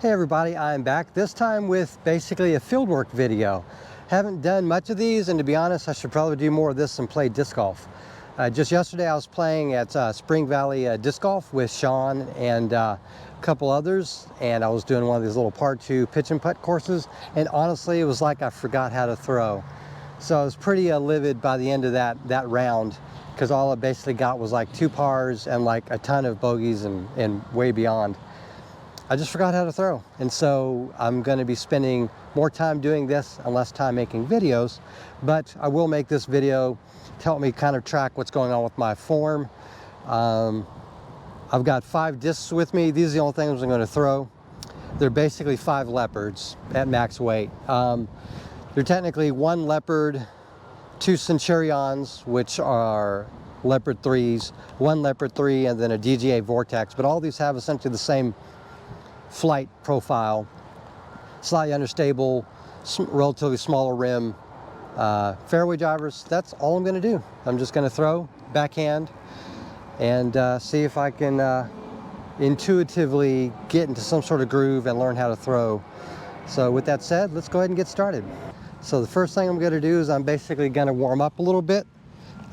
Hey everybody, I'm back, this time with basically a fieldwork video. Haven't done much of these, and to be honest, I should probably do more of this than play disc golf. Just yesterday I was playing at Spring Valley Disc Golf with Sean and a couple others, and I was doing one of these little par 2 pitch and putt courses, and honestly it was like I forgot how to throw. So I was pretty livid by the end of that round, because all I basically got was like 2 pars and like a ton of bogeys and way beyond. I just forgot how to throw, and so I'm going to be spending more time doing this and less time making videos, but I will make this video to help me kind of track what's going on with my form. I've got 5 discs with me. These are the only things I'm going to throw. They're basically 5 Leopards at max weight. They're technically 1 Leopard, 2 Centurions, which are Leopard 3s, 1 Leopard 3, and then a DGA Vortex, but all these have essentially the same flight profile, slightly understable, relatively smaller rim, fairway drivers. That's all I'm going to do. I'm just going to throw backhand and see if I can intuitively get into some sort of groove and learn how to throw. So with that said, let's go ahead and get started. So the first thing I'm going to do is I'm basically going to warm up a little bit.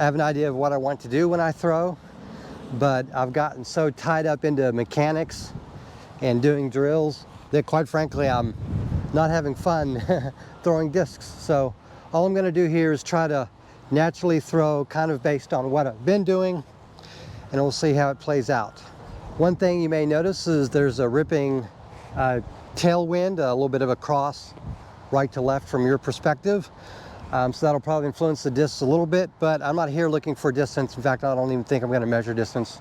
I have an idea of what I want to do when I throw, but I've gotten so tied up into mechanics and doing drills that quite frankly I'm not having fun throwing discs. So all I'm going to do here is try to naturally throw, kind of based on what I've been doing, and we'll see how it plays out. One thing you may notice is there's a ripping tailwind, a little bit of a cross right to left from your perspective, so that'll probably influence the discs a little bit, but I'm not here looking for distance. In fact, I don't even think I'm going to measure distance.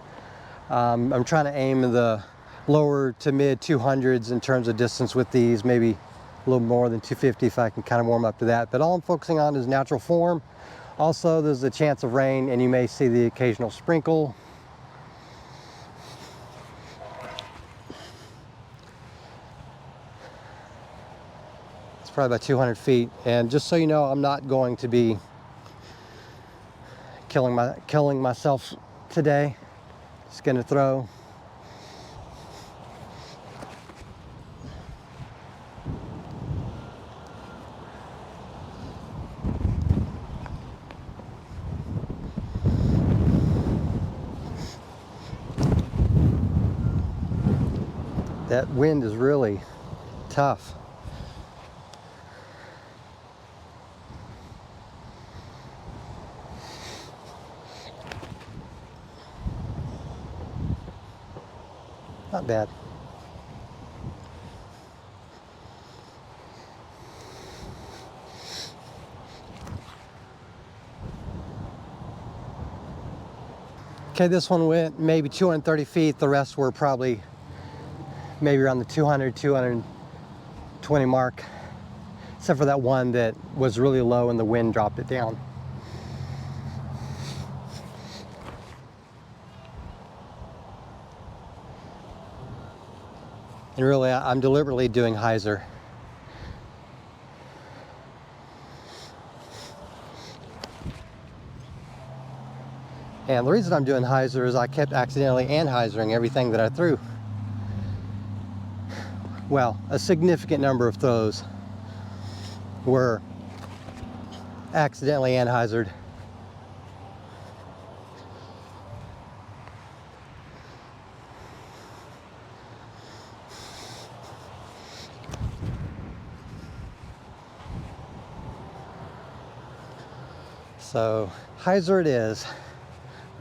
I'm trying to aim the lower to mid 200s in terms of distance with these, maybe a little more than 250 if I can kind of warm up to that. But all I'm focusing on is natural form. Also, there's a chance of rain, and you may see the occasional sprinkle. It's probably about 200 feet. And just so you know, I'm not going to be killing myself today. Just going to throw. That wind is really tough. Not bad. Okay, this one went maybe 230 feet. The rest were probably maybe around the 200, 220 mark, except for that one that was really low and the wind dropped it down. And really, I'm deliberately doing hyzer. And the reason I'm doing hyzer is I kept accidentally anhyzering everything that I threw. Well, a significant number of throws were accidentally anhyzered. So, hyzer it is.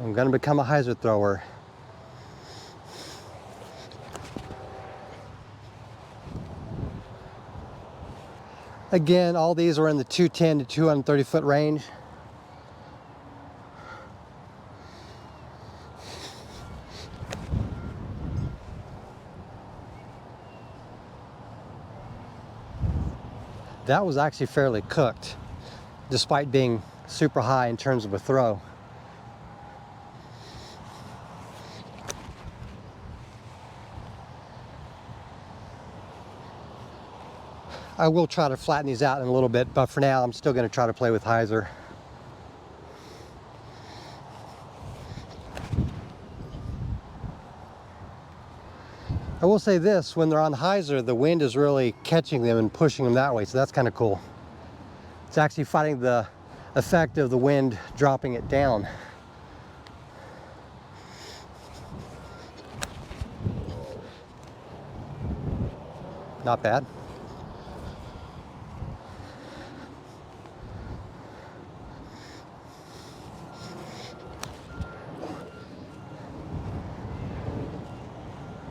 I'm going to become a hyzer thrower. Again, all these are in the 210 to 230 foot range. That was actually fairly cooked, despite being super high in terms of a throw. I will try to flatten these out in a little bit, but for now I'm still going to try to play with hyzer. I will say this, when they're on hyzer, the wind is really catching them and pushing them that way, so that's kind of cool. It's actually fighting the effect of the wind dropping it down. Not bad.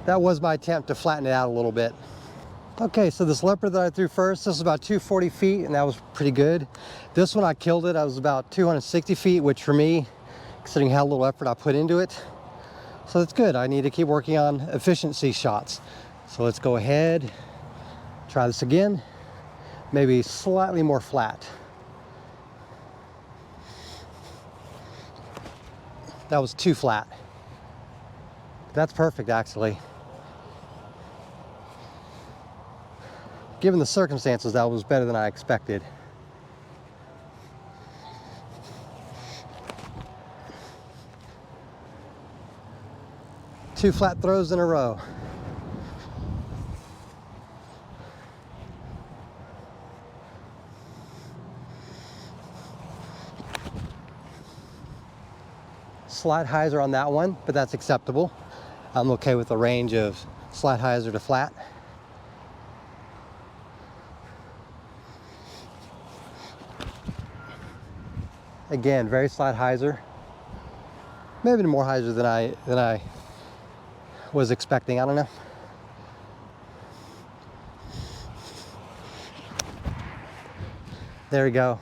That was my attempt to flatten it out a little bit. Okay, so this leopard that I threw first, this was about 240 feet, and that was pretty good. This one I killed it, I was about 260 feet, which for me, considering how little effort I put into it, so that's good. I need to keep working on efficiency shots. So let's go ahead, try this again, maybe slightly more flat. That was too flat. That's perfect, actually. Given the circumstances, that was better than I expected. Two flat throws in a row. Slight hyzer on that one, but that's acceptable. I'm okay with a range of slight hyzer to flat. Again, very slight hyzer. Maybe more hyzer than I was expecting. I don't know. There we go.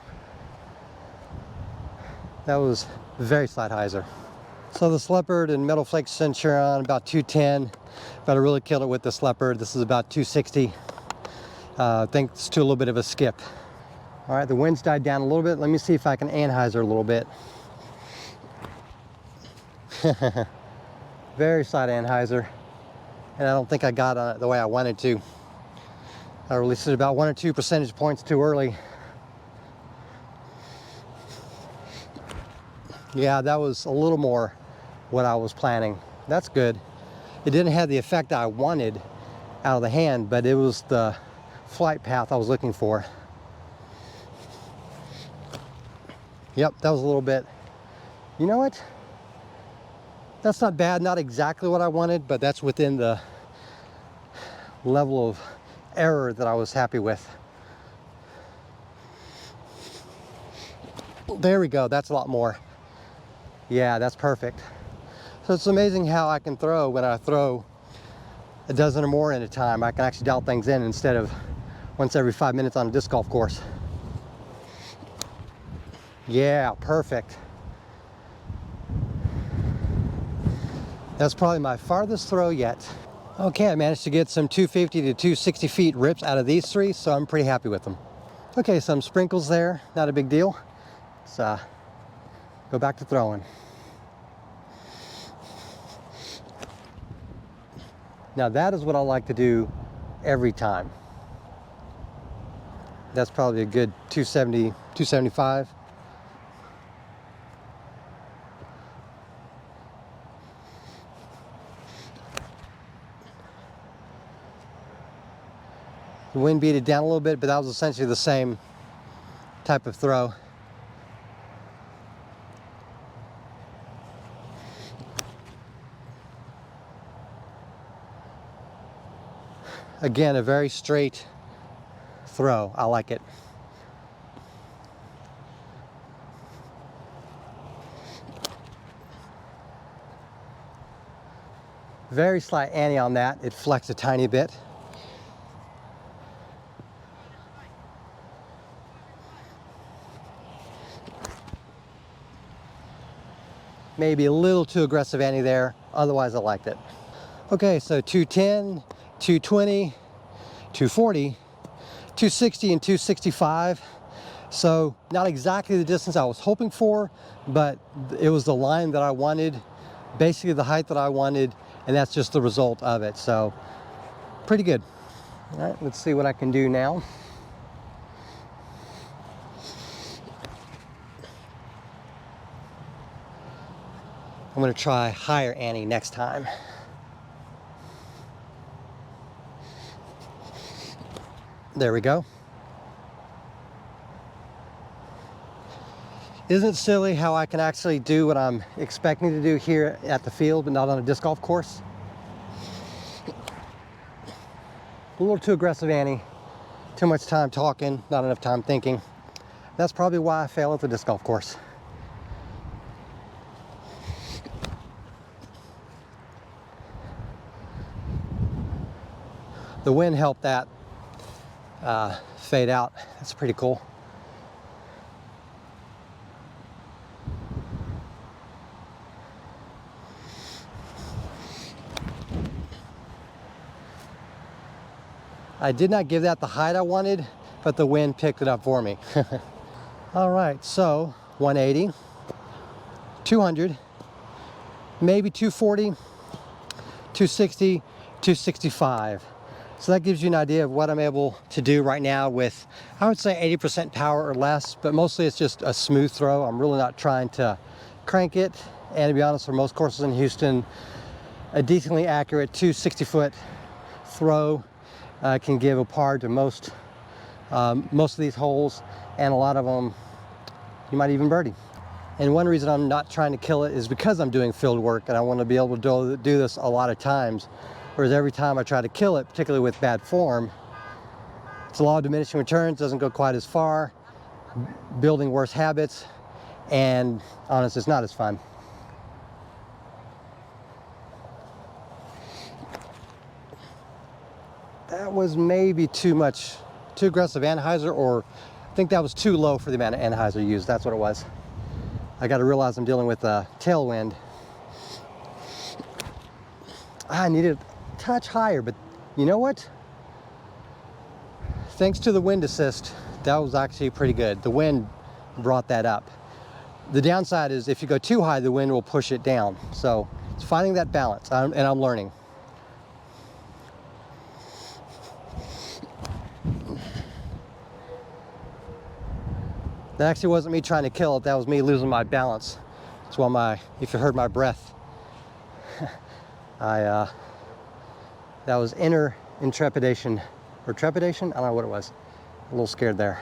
That was very slight hyzer. So this leopard and metal flake Centurion about 210, but I really killed it with this leopard. This is about 260. Thanks to a little bit of a skip. All right, the wind's died down a little bit. Let me see if I can anhyzer a little bit. Very slight anhyzer, and I don't think I got on it the way I wanted to. I released it about 1 or 2 percentage points too early. Yeah, that was a little more what I was planning. That's good. It didn't have the effect I wanted out of the hand, but it was the flight path I was looking for. Yep, that was a little bit. You know what? That's not bad, not exactly what I wanted, but that's within the level of error that I was happy with. There we go, that's a lot more. Yeah, that's perfect. So it's amazing how I can throw when I throw a dozen or more at a time. I can actually dial things in instead of once every 5 minutes on a disc golf course. Yeah, perfect. That's probably my farthest throw yet. Okay, I managed to get some 250 to 260 feet rips out of these three, so I'm pretty happy with them. Okay, some sprinkles there, not a big deal. Let's go back to throwing. Now that is what I like to do every time. That's probably a good 270, 275. The wind beat it down a little bit, but that was essentially the same type of throw. Again, a very straight throw. I like it. Very slight ante on that. It flexed a tiny bit. Maybe a little too aggressive ante there. Otherwise, I liked it. Okay, so 210, 220, 240, 260, and 265. So not exactly the distance I was hoping for, but it was the line that I wanted, basically the height that I wanted, and that's just the result of it. So pretty good. All right, let's see what I can do now. I'm going to try higher ante next time. There we go. Isn't it silly how I can actually do what I'm expecting to do here at the field, but not on a disc golf course? A little too aggressive, Annie. Too much time talking, not enough time thinking. That's probably why I fail at the disc golf course. The wind helped that fade out. That's pretty cool. I did not give that the height I wanted, but the wind picked it up for me. All right, so 180, 200, maybe 240, 260, 265. So that gives you an idea of what I'm able to do right now with, I would say 80% power or less, but mostly it's just a smooth throw. I'm really not trying to crank it. And to be honest, for most courses in Houston, a decently accurate 260-foot throw can give a par to most of these holes, and a lot of them you might even birdie. And one reason I'm not trying to kill it is because I'm doing field work and I want to be able to do this a lot of times. Whereas every time I try to kill it, particularly with bad form, it's a law of diminishing returns, doesn't go quite as far, building worse habits, and honestly, it's not as fun. That was maybe too aggressive anhyzer, or I think that was too low for the amount of anhyzer used. That's what it was. I got to realize I'm dealing with a tailwind. I needed a touch higher, but you know what? Thanks to the wind assist, that was actually pretty good. The wind brought that up. The downside is if you go too high, the wind will push it down. So it's finding that balance, and I'm learning. That actually wasn't me trying to kill it, that was me losing my balance. That's why if you heard my breath, that was inner intrepidation, or trepidation? I don't know what it was. A little scared there.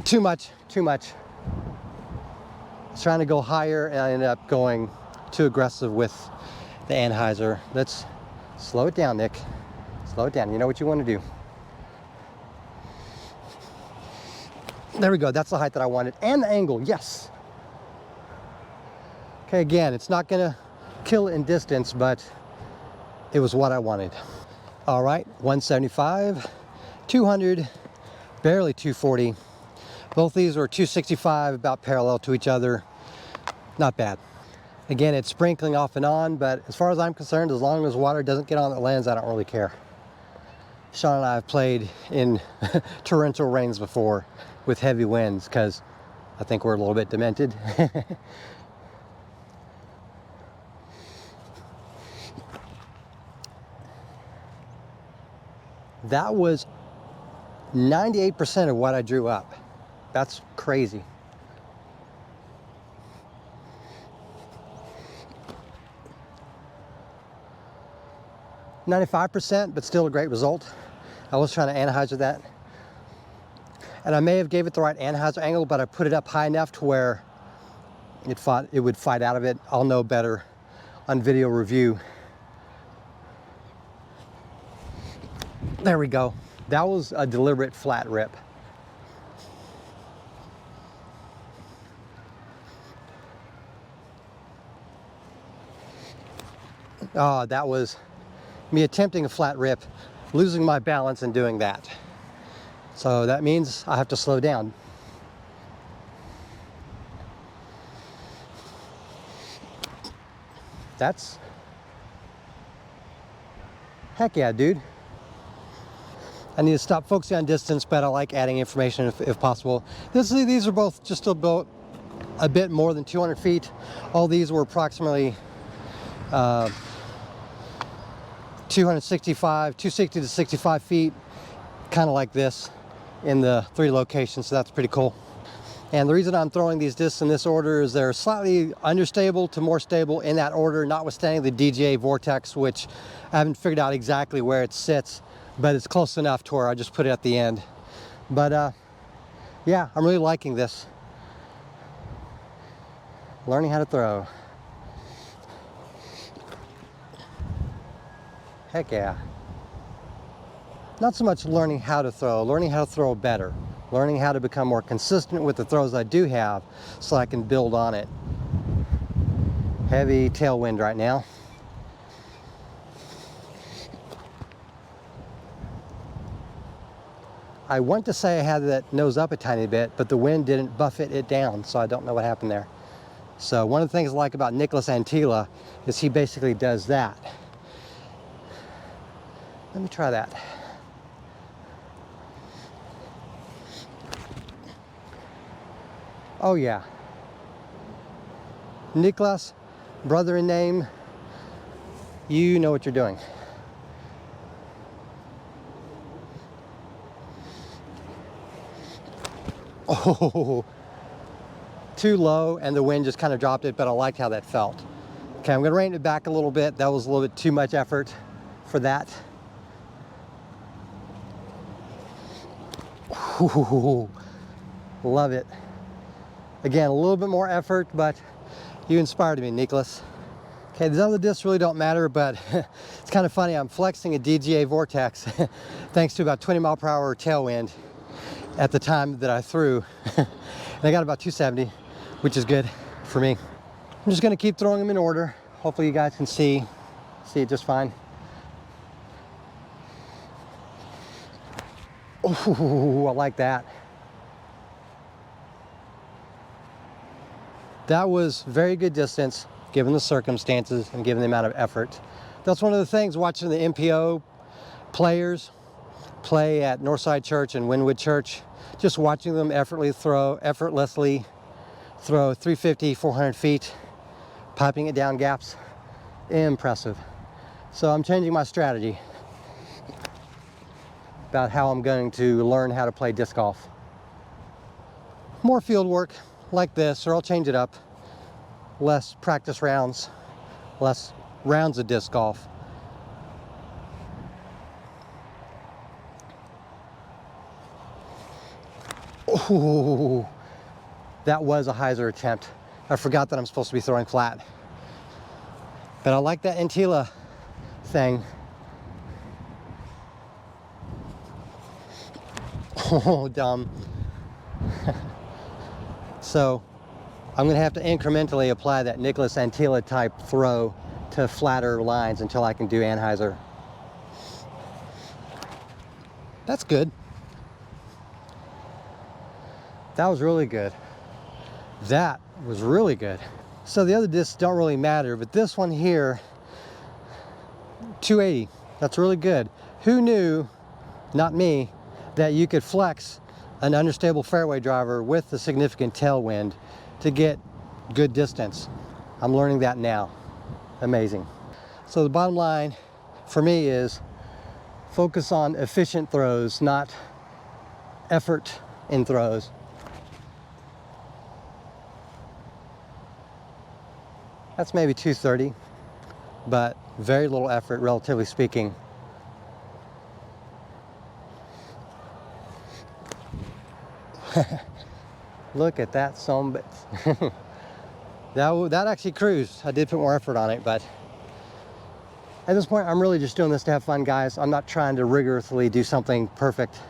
Too much. I was trying to go higher and I ended up going too aggressive with the anhyzer. Let's slow it down, Nick. Slow it down, you know what you want to do. There we go, that's the height that I wanted. And the angle, yes. Okay, again, it's not gonna kill it in distance, but it was what I wanted. All right, 175, 200, barely 240. Both these were 265, about parallel to each other. Not bad. Again, it's sprinkling off and on, but as far as I'm concerned, as long as water doesn't get on the lens, I don't really care. Sean and I have played in torrential rains before with heavy winds because I think we're a little bit demented. That was 98% of what I drew up. That's crazy. %, but still a great result. I was trying to anhyzer that. And I may have gave it the right anhyzer angle, but I put it up high enough to where it would fight out of it. I'll know better on video review. There we go. That was a deliberate flat rip. Oh, that was me attempting a flat rip, losing my balance and doing that. So that means I have to slow down. That's, heck yeah, dude. I need to stop focusing on distance, but I like adding information if possible. These are both just about a bit more than 200 feet. All these were approximately 260 to 65 feet, kind of like this in the 3 locations, so that's pretty cool. And the reason I'm throwing these discs in this order is they're slightly understable to more stable in that order, notwithstanding the DGA Vortex, which I haven't figured out exactly where it sits but it's close enough to where I just put it at the end. But yeah, I'm really liking this. Learning how to throw. Heck yeah. Not so much learning how to throw better. Learning how to become more consistent with the throws I do have so I can build on it. Heavy tailwind right now. I want to say I had that nose up a tiny bit, but the wind didn't buffet it down, so I don't know what happened there. So one of the things I like about Nicholas Antila is he basically does that. Let me try that. Oh yeah. Nicholas, brother in name, you know what you're doing. Oh, too low, and the wind just kind of dropped it, but I liked how that felt. Okay, I'm gonna rein it back a little bit. That was a little bit too much effort for that. Ooh, love it. Again, a little bit more effort, but you inspired me, Nicholas. Okay, these other discs really don't matter, but it's kind of funny. I'm flexing a DGA Vortex thanks to about 20 mile per hour tailwind at the time that I threw. And I got about 270, which is good for me. I'm just gonna keep throwing them in order. Hopefully you guys can see it just fine. Oh, I like that. That was very good distance, given the circumstances and given the amount of effort. That's one of the things watching the MPO players play at Northside Church and Wynwood Church, just watching them effortlessly throw 350, 400 feet, piping it down gaps, impressive. So I'm changing my strategy about how I'm going to learn how to play disc golf. More field work like this, or I'll change it up. Less practice rounds, less rounds of disc golf. Oh, that was a hyzer attempt. I forgot that I'm supposed to be throwing flat. But I like that Antila thing. Oh, dumb. So I'm gonna have to incrementally apply that Nicholas Antila type throw to flatter lines until I can do anhyzer. That's good. That was really good. That was really good. So the other discs don't really matter, but this one here, 280, that's really good. Who knew, not me, that you could flex an understable fairway driver with a significant tailwind to get good distance? I'm learning that now. Amazing. So the bottom line for me is focus on efficient throws, not effort in throws. That's maybe 230, but very little effort, relatively speaking. Look at that son. That actually cruised. I did put more effort on it, but at this point, I'm really just doing this to have fun, guys. I'm not trying to rigorously do something perfect.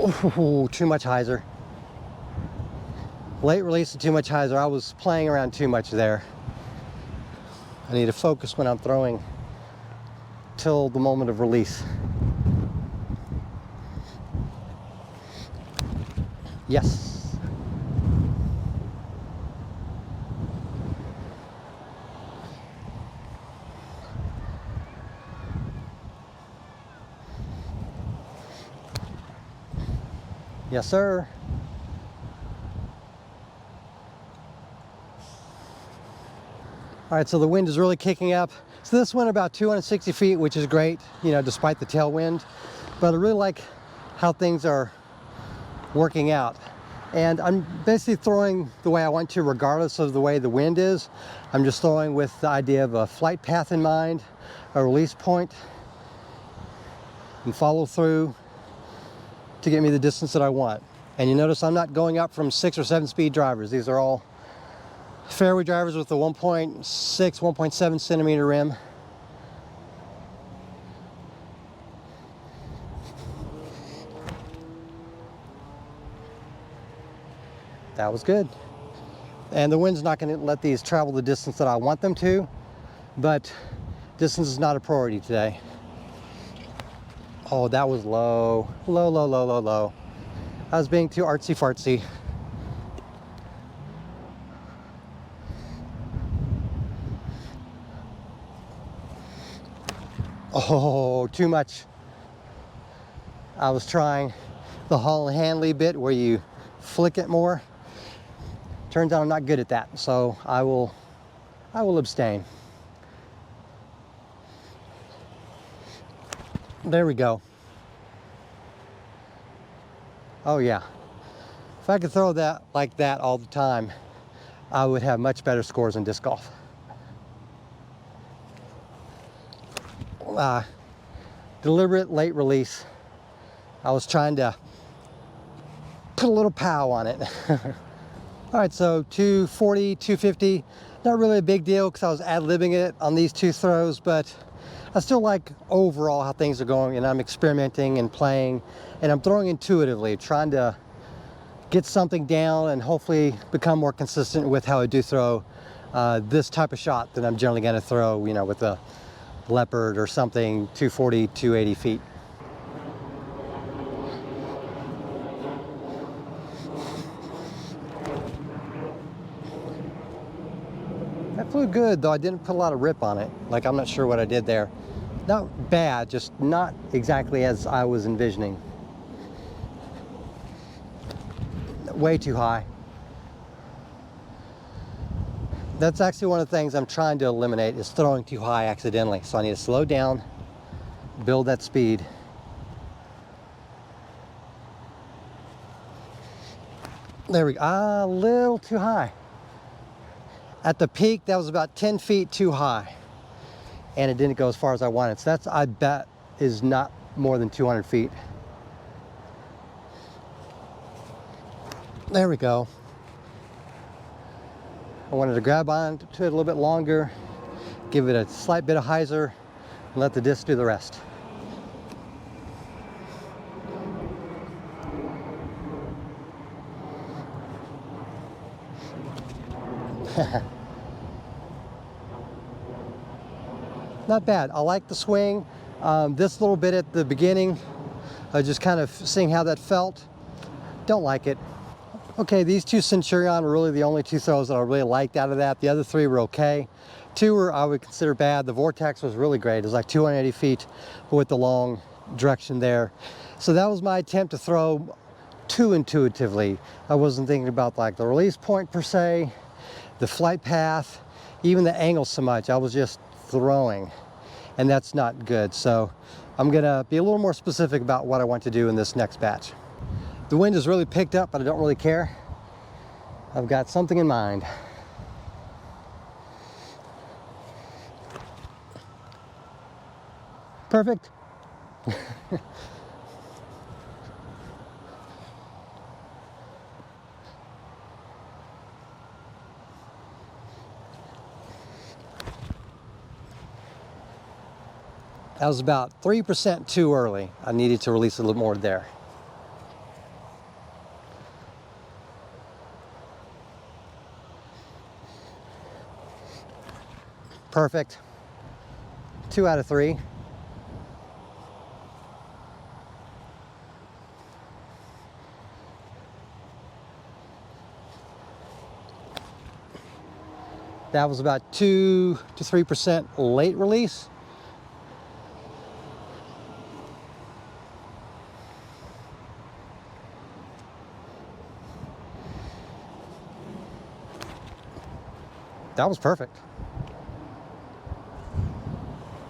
Ooh, too much hyzer. Late release of too much hyzer. I was playing around too much there. I need to focus when I'm throwing till the moment of release. Yes. Yes, sir. All right, so the wind is really kicking up. So this went about 260 feet, which is great, you know, despite the tailwind. But I really like how things are working out. And I'm basically throwing the way I want to, regardless of the way the wind is. I'm just throwing with the idea of a flight path in mind, a release point, and follow through to get me the distance that I want. And you notice I'm not going up from 6 or 7 speed drivers. These are all fairway drivers with the 1.6, 1.7 centimeter rim. That was good. And the wind's not going to let these travel the distance that I want them to, but distance is not a priority today. Oh, that was low. Low, low, low, low, low. I was being too artsy fartsy. Oh, too much. I was trying the Hall and Handley bit where you flick it more. Turns out I'm not good at that, so I will abstain. There we go. Oh yeah. If I could throw that like that all the time, I would have much better scores in disc golf. Deliberate late release. I was trying to put a little pow on it. All right, so 240, 250, not really a big deal because I was ad-libbing it on these two throws, but I still like overall how things are going, and I'm experimenting and playing, and I'm throwing intuitively, trying to get something down and hopefully become more consistent with how I do throw this type of shot that I'm generally going to throw, you know, with a Leopard or something, 240, 280 feet. That flew good, though I didn't put a lot of rip on it. Like, I'm not sure what I did there. Not bad, just not exactly as I was envisioning. Way too high. That's actually one of the things I'm trying to eliminate, is throwing too high accidentally. So I need to slow down, build that speed. There we go. A little too high. At the peak, that was about 10 feet too high, and it didn't go as far as I wanted. So that's, I bet, is not more than 200 feet. There we go. I wanted to grab on to it a little bit longer, give it a slight bit of hyzer, and let the disc do the rest. Not bad. I like the swing. This little bit at the beginning, just kind of seeing how that felt. Don't like it. Okay, these two Centurion were really the only two throws that I really liked out of that. The other three were okay. Two were I would consider bad. The Vortex was really great. It was like 280 feet with the long direction there. So that was my attempt to throw too intuitively. I wasn't thinking about like the release point per se, the flight path, even the angle so much. I was just throwing, and that's not good. So I'm gonna be a little more specific about what I want to do in this next batch. The wind has really picked up, but I don't really care. I've got something in mind. Perfect. That was about 3% too early. I needed to release a little more there. Perfect. 2 out of 3. That was about 2 to 3% late release. That was perfect.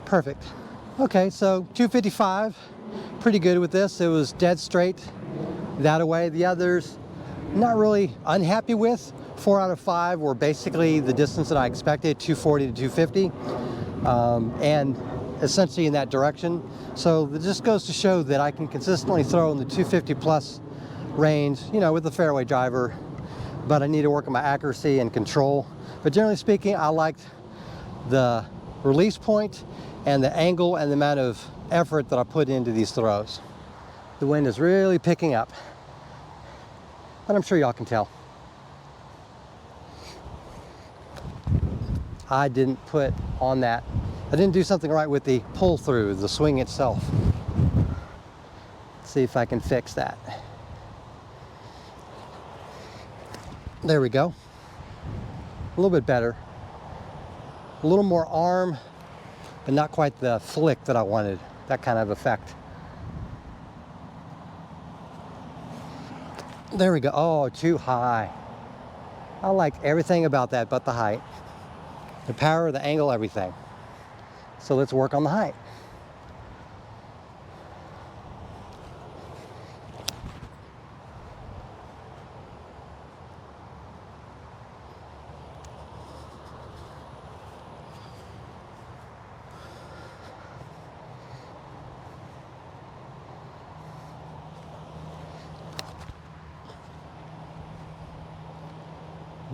Perfect. Okay, so 255, pretty good with this. It was dead straight that away. The others, not really unhappy with. 4 out of 5 were basically the distance that I expected, 240 to 250. And essentially in that direction. So it just goes to show that I can consistently throw in the 250 plus range, you know, with the fairway driver, but I need to work on my accuracy and control. But generally speaking, I liked the release point and the angle and the amount of effort that I put into these throws. The wind is really picking up, but I'm sure y'all can tell. I didn't put on that, I didn't do something right with the pull through, the swing itself. Let's see if I can fix that. There we go. A little bit better. A little more arm, but not quite the flick that I wanted, that kind of effect. There we go. Oh, too high. I like everything about that but the height. The power, the angle, everything. So let's work on the height.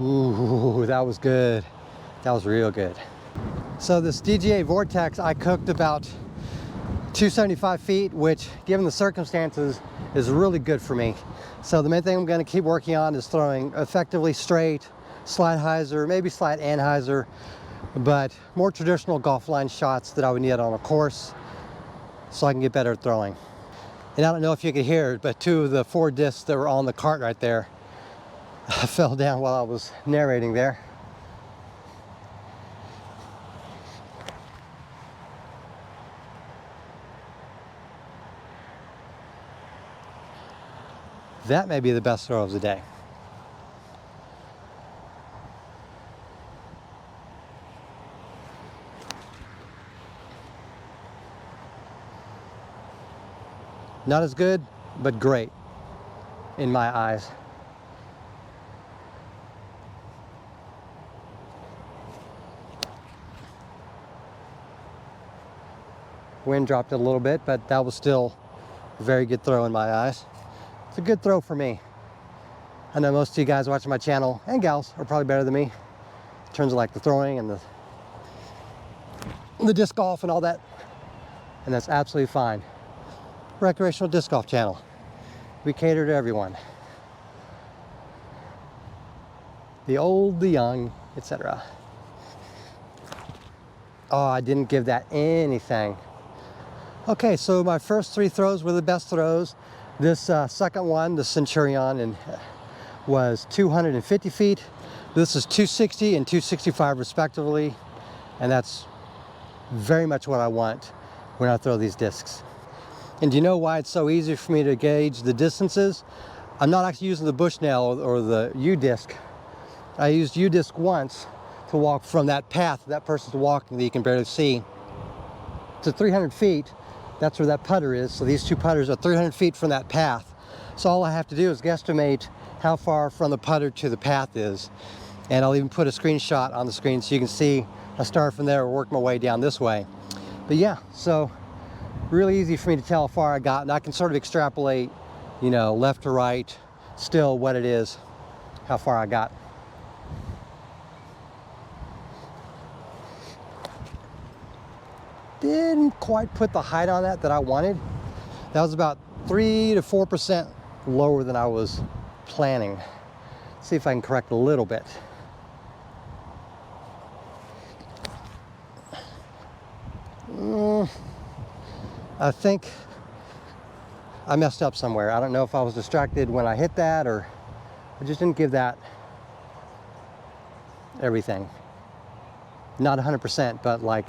Ooh, that was good. That was real good. So this DGA Vortex, I cooked about 275 feet, which given the circumstances is really good for me. So the main thing I'm going to keep working on is throwing effectively straight, slide hyzer, maybe slide anhyzer, but more traditional golf line shots that I would need on a course so I can get better at throwing. And I don't know if you could hear it, but two of the 4 discs that were on the cart right there fell down while I was narrating there. That may be the best throw of the day. Not as good, but great in my eyes. Wind dropped it a little bit, but that was still a very good throw in my eyes. It's a good throw for me. I know most of you guys watching my channel, and gals, are probably better than me in terms of like the throwing and the disc golf and all that. And that's absolutely fine. Recreational disc golf channel. We cater to everyone. The old, the young, etc. Oh, I didn't give that anything. Okay, so my first 3 throws were the best throws. This second one, the Centurion, was 250 feet. This is 260 and 265 respectively. And that's very much what I want when I throw these discs. And do you know why it's so easy for me to gauge the distances? I'm not actually using the Bushnell or the U-disc. I used U-disc once to walk from that path that person's walking that you can barely see to 300 feet. That's where that putter is. So these 2 putters are 300 feet from that path. So all I have to do is guesstimate how far from the putter to the path is. And I'll even put a screenshot on the screen so you can see. I start from there and work my way down this way. But yeah, so really easy for me to tell how far I got, and I can sort of extrapolate, you know, left to right, still what it is, how far I got. Didn't quite put the height on that I wanted. That was about 3 to 4% lower than I was planning. Let's see if I can correct a little bit. I think I messed up somewhere. I don't know if I was distracted when I hit that, or I just didn't give that everything. Not 100%, but like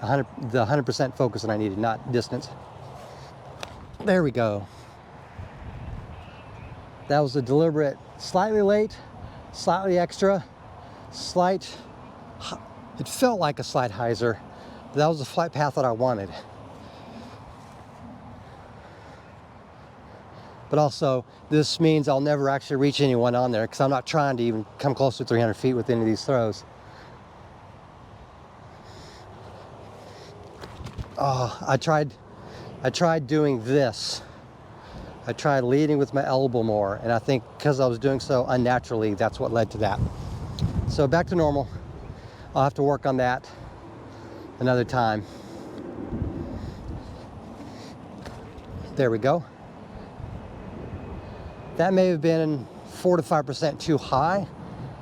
the 100% focus that I needed, not distance. There we go. That was a deliberate, slightly late, slightly extra, slight, it felt like a slight hyzer, but that was the flight path that I wanted. But also, this means I'll never actually reach anyone on there because I'm not trying to even come close to 300 feet with any of these throws. I tried doing this. I tried leading with my elbow more, and I think because I was doing so unnaturally, that's what led to that. So back to normal. I'll have to work on that another time. There we go. That may have been 4 to 5% too high,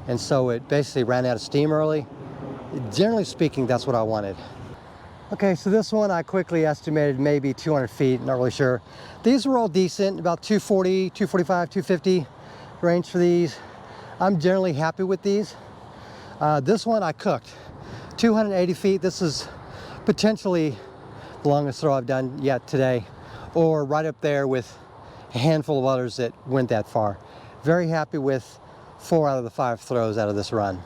and so it basically ran out of steam early. Generally speaking, that's what I wanted. Okay, so this one I quickly estimated maybe 200 feet, not really sure. These were all decent, about 240, 245, 250 range for these. I'm generally happy with these. This one I cooked, 280 feet. This is potentially the longest throw I've done yet today, or right up there with a handful of others that went that far. Very happy with 4 out of the 5 throws out of this run.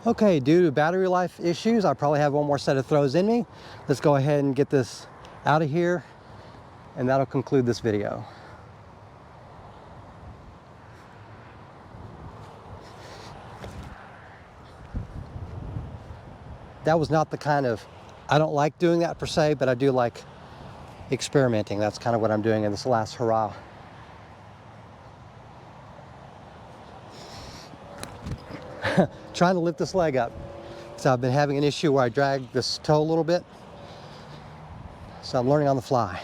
Okay, due to battery life issues, I probably have one more set of throws in me. Let's go ahead and get this out of here, and that'll conclude this video. That was not the kind of, I don't like doing that per se, but I do like experimenting. That's kind of what I'm doing in this last hurrah. Trying to lift this leg up. So I've been having an issue where I drag this toe a little bit. So I'm learning on the fly.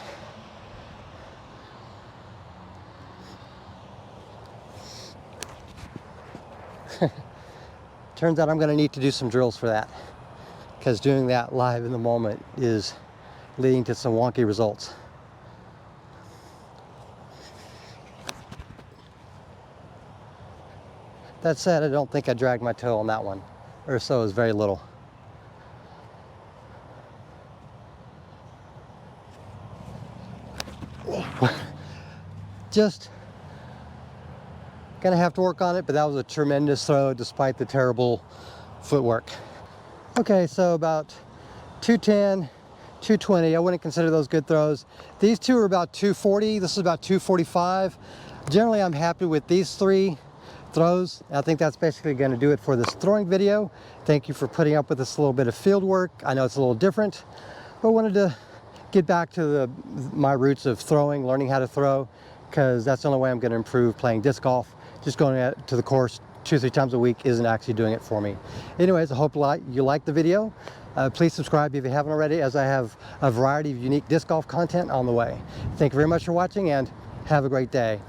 Turns out I'm going to need to do some drills for that, because doing that live in the moment is leading to some wonky results. That said, I don't think I dragged my toe on that one, or so is very little. Just gonna have to work on it, but that was a tremendous throw despite the terrible footwork. Okay, so about 210, 220, I wouldn't consider those good throws. These two are about 240, this is about 245. Generally, I'm happy with these 3 throws. I think that's basically going to do it for this throwing video. Thank you for putting up with this little bit of field work. I know it's a little different, but I wanted to get back to my roots of throwing, learning how to throw, because that's the only way I'm going to improve playing disc golf. Just going to the course 2 or 3 times a week isn't actually doing it for me. Anyways, I hope you liked the video. Please subscribe if you haven't already, as I have a variety of unique disc golf content on the way. Thank you very much for watching, and have a great day.